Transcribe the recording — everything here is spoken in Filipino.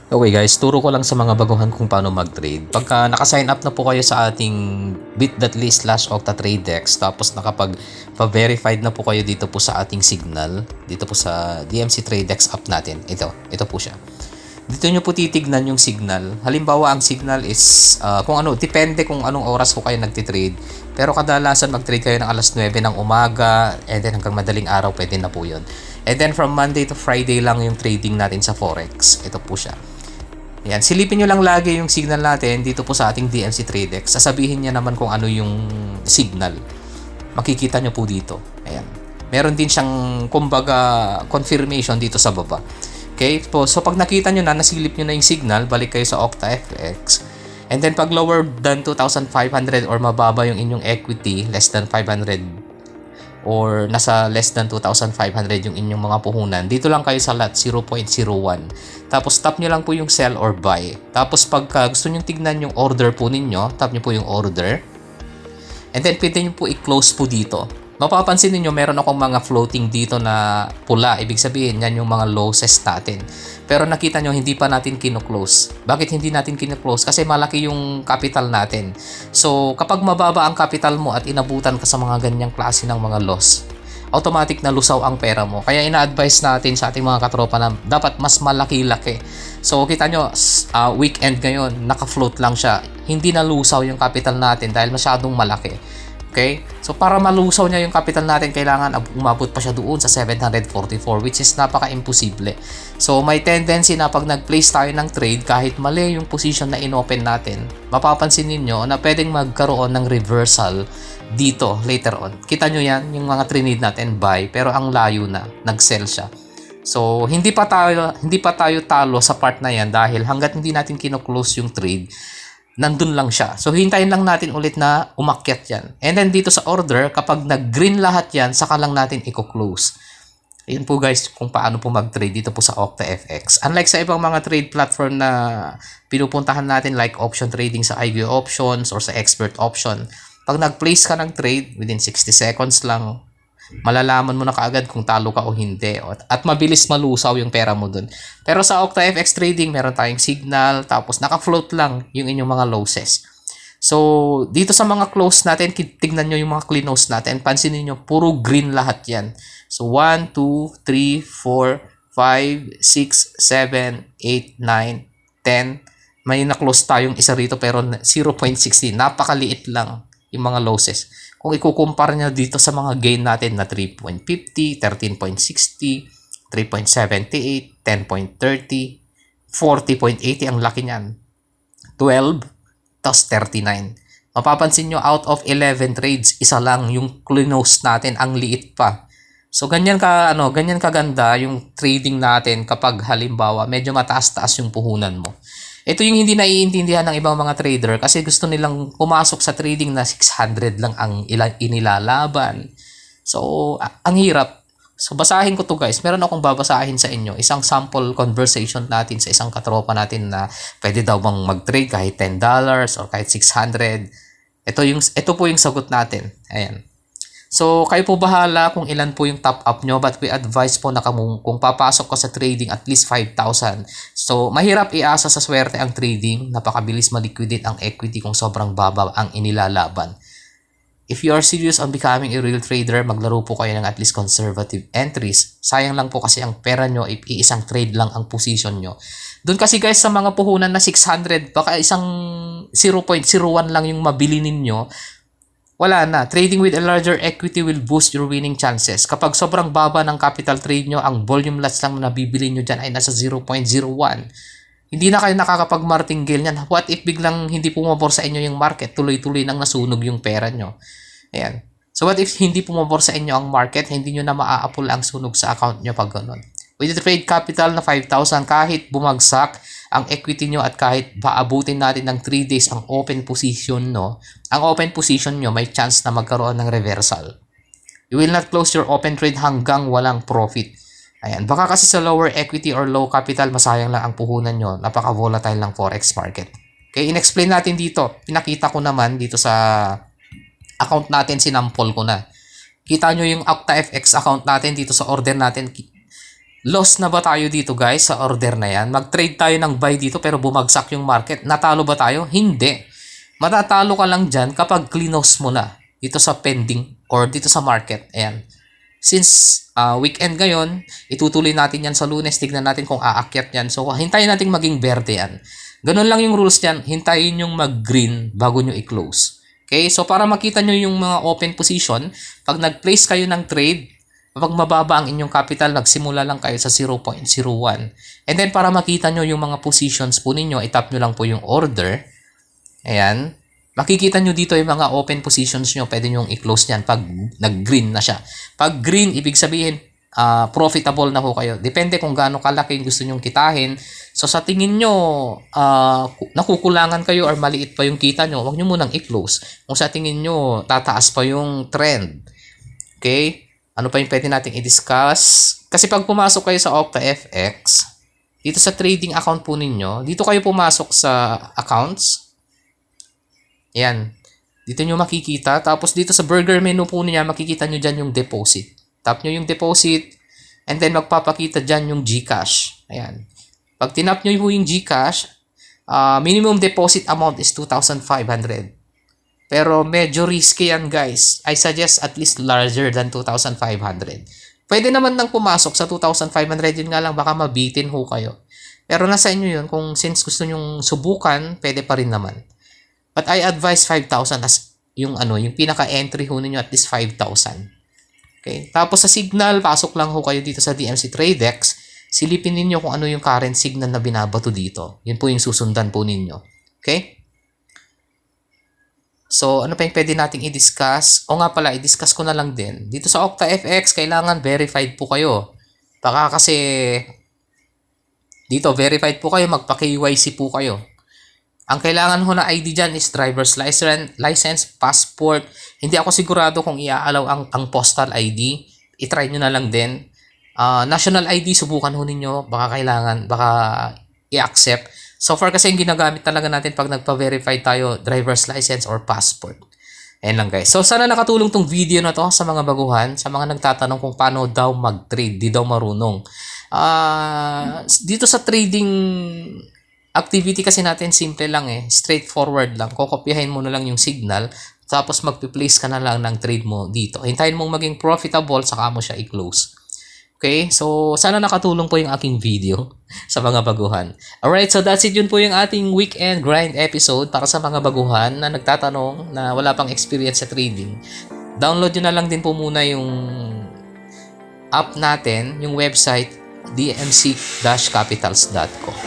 Okay guys, turo ko lang sa mga baguhan kung paano mag-trade. Pagka naka-sign up na po kayo sa ating bit.ly/octatradex tapos nakapag-verified na po kayo dito po sa ating signal, dito po sa DMC Tradex app natin. Ito po siya. Dito nyo po titignan yung signal. Halimbawa, ang signal is kung ano, depende kung anong oras ko kayo nagtitrade. Pero kadalasan mag-trade kayo ng alas 9 ng umaga and then hanggang madaling araw pwede na po yun. And then from Monday to Friday lang yung trading natin sa Forex. Ito po siya. Ayan, silipin nyo lang lagi yung signal natin dito po sa ating DMC Tradex. Sasabihin niya naman kung ano yung signal. Makikita nyo po dito. Ayan. Meron din siyang, kumbaga, confirmation dito sa baba. Okay? So, pag nakita nyo na, nasilip nyo na yung signal, balik kayo sa OctaFX. And then, pag lower than 2,500 or mababa yung inyong equity, less than 500 or nasa less than 2,500 yung inyong mga puhunan, dito lang kayo sa lot 0.01. Tapos tap nyo lang po yung sell or buy. Tapos pagka gusto nyo tignan yung order po ninyo, tap nyo po yung order. And then pwede nyo po i-close po dito. Mapapansin niyo meron akong mga floating dito na pula. Ibig sabihin, yan yung mga losses natin. Pero nakita nyo, hindi pa natin kino-close. Bakit hindi natin kino-close? Kasi malaki yung capital natin. So, kapag mababa ang capital mo at inabutan ka sa mga ganyang klase ng mga loss, automatic na lusaw ang pera mo. Kaya ina-advise natin sa ating mga katropa na dapat mas malaki-laki. So, kita nyo, weekend ngayon, naka-float lang siya. Hindi na lusaw yung capital natin dahil masyadong malaki. Okay? So, para malusaw niya yung capital natin, kailangan umabot pa siya doon sa 744, which is napaka-imposible. So, may tendency na pag nag-place tayo ng trade, kahit mali yung position na in-open natin, mapapansin ninyo na pwedeng magkaroon ng reversal dito later on. Kita nyo yan, yung mga trinid natin buy, pero ang layo na, nag-sell siya. So, hindi pa tayo talo sa part na yan dahil hanggat hindi natin kino-close yung trade, nandun lang siya. So, hintayin lang natin ulit na umakyat yan. And then, dito sa order, kapag nag-green lahat yan, saka lang natin i-close. Ayun po guys, kung paano po mag-trade dito po sa OctaFX. Unlike sa ibang mga trade platform na pinupuntahan natin like option trading sa IG Options or sa Expert Option, pag nag-place ka ng trade, within 60 seconds lang, malalaman mo na kaagad kung talo ka o hindi. At mabilis malusaw yung pera mo dun. Pero sa OctaFX Trading, meron tayong signal, tapos naka-float lang yung inyong mga losses. So, dito sa mga close natin, tignan nyo yung mga close natin. Pansinin nyo, puro green lahat yan. So, 1, 2, 3, 4, 5, 6, 7, 8, 9, 10. May na-close tayong isa rito pero 0.60. Napakaliit lang yung mga losses. Kung ikukumpara niya dito sa mga gain natin na 3.50, 13.60, 3.78, 10.30, 40.80, ang laki niyan. 12, tapos 39. Mapapansin nyo, out of 11 trades, isa lang yung close natin, ang liit pa. So, ganyan kaganda yung trading natin kapag halimbawa medyo mataas-taas yung puhunan mo. Ito yung hindi naiintindihan ng ibang mga trader kasi gusto nilang pumasok sa trading na 600 lang ang inilalaban. So, ang hirap. So, basahin ko to guys. Meron akong babasahin sa inyo. Isang sample conversation natin sa isang katropa natin na pwede daw bang mag-trade kahit $10 or kahit 600. Ito po yung sagot natin. Ayan. So, kayo po bahala kung ilan po yung top up nyo, but we advise po na kung papasok ka sa trading at least 5,000. So, mahirap iasa sa swerte ang trading. Napakabilis ma-liquidate ang equity kung sobrang baba ang inilalaban. If you are serious on becoming a real trader, maglaro po kayo ng at least conservative entries. Sayang lang po kasi ang pera nyo, iisang trade lang ang position nyo. Doon kasi guys sa mga puhunan na 600, baka isang 0.01 lang yung mabili ninyo, wala na. Trading with a larger equity will boost your winning chances. Kapag sobrang baba ng capital trade nyo, ang volume lots lang na nabibili nyo dyan ay nasa 0.01. Hindi na kayo nakakapag-martingale niyan. What if biglang hindi pumabor sa inyo yung market? Tuloy-tuloy nang nasunog yung pera nyo. Ayan. So what if hindi pumabor sa inyo ang market? Hindi nyo na maa-apple ang sunog sa account nyo pag ganun. With the trade capital na 5,000, kahit bumagsak ang equity nyo at kahit paabutin natin ng 3 days ang open position, no? Ang open position nyo, may chance na magkaroon ng reversal. You will not close your open trade hanggang walang profit. Ayan. Baka kasi sa lower equity or low capital, masayang lang ang puhunan nyo. Napaka-volatile ng forex market. Okay, in-explain natin dito. Pinakita ko naman dito sa account natin, sinampol ko na. Kita nyo yung OctaFX account natin dito sa order natin. Loss na ba tayo dito guys sa order na yan? Mag-trade tayo ng buy dito pero bumagsak yung market. Natalo ba tayo? Hindi. Matatalo ka lang dyan kapag cleanos mo na dito sa pending or dito sa market. Ayan. Since weekend ngayon, itutuloy natin yan sa Lunes. Tignan natin kung aakyat yan. So, hintayin natin maging berde yan. Ganun lang yung rules yan. Hintayin yung mag-green bago nyo i-close. Okay? So, para makita nyo yung mga open position, pag nag-place kayo ng trade, kapag mababa ang inyong capital, nagsimula lang kayo sa 0.01. And then, para makita nyo yung mga positions po ninyo, itap nyo lang po yung order. Ayan. Makikita nyo dito yung mga open positions nyo. Pwede nyo i-close yan pag nag-green na siya. Pag green, ibig sabihin, profitable na ho kayo. Depende kung gaano kalaki yung gusto nyong kitahin. So, sa tingin nyo, nakukulangan kayo or maliit pa yung kita nyo, huwag nyo munang i-close. Kung sa tingin nyo, tataas pa yung trend. Okay? Ano pa yung pwede natin i-discuss? Kasi pag pumasok kayo sa OctaFX, dito sa trading account po ninyo, dito kayo pumasok sa accounts. Ayan. Dito nyo makikita. Tapos dito sa burger menu po niya, makikita nyo dyan yung deposit. Tap nyo yung deposit. And then magpapakita dyan yung GCash. Ayan. Pag tinap nyo yung GCash, minimum deposit amount is 2,500. Pero medyo risky yan guys. I suggest at least larger than 2,500. Pwede naman nang pumasok sa 2,500. Yun nga lang, baka mabitin ho kayo. Pero nasa inyo yun. Kung since gusto nyong subukan, pwede pa rin naman. But I advise 5,000 as yung pinaka-entry ho ninyo, at least 5,000. Okay? Tapos sa signal, pasok lang ho kayo dito sa DMC Tradex. Silipin ninyo kung ano yung current signal na binabato dito. Yun po yung susundan po ninyo. Okay? So, ano pa yung pwede nating i-discuss? O nga pala, i-discuss ko na lang din. Dito sa OctaFX, kailangan verified po kayo. Baka kasi dito, verified po kayo, magpa-KYC po kayo. Ang kailangan ho na ID dyan is driver's license, passport. Hindi ako sigurado kung i-allow ang postal ID. I-try nyo na lang din. National ID, subukan ho ninyo. Baka i-accept. So far kasi yung ginagamit talaga natin pag nagpa-verify tayo, driver's license or passport. Ayan lang guys. So sana nakatulong tong video na to sa mga baguhan, sa mga nagtatanong kung paano daw mag-trade, di daw marunong. Dito sa trading activity kasi natin, simple lang straightforward lang. Kokopyahin mo na lang yung signal, tapos magpi-place ka na lang ng trade mo dito. Hintayin mong maging profitable, saka mo siya i-close. Okay? So, sana nakatulong po yung aking video sa mga baguhan. Alright, so that's it. Yun po yung ating weekend grind episode para sa mga baguhan na nagtatanong na wala pang experience sa trading. Download nyo na lang din po muna yung app natin, yung website, dmc-capitals.com.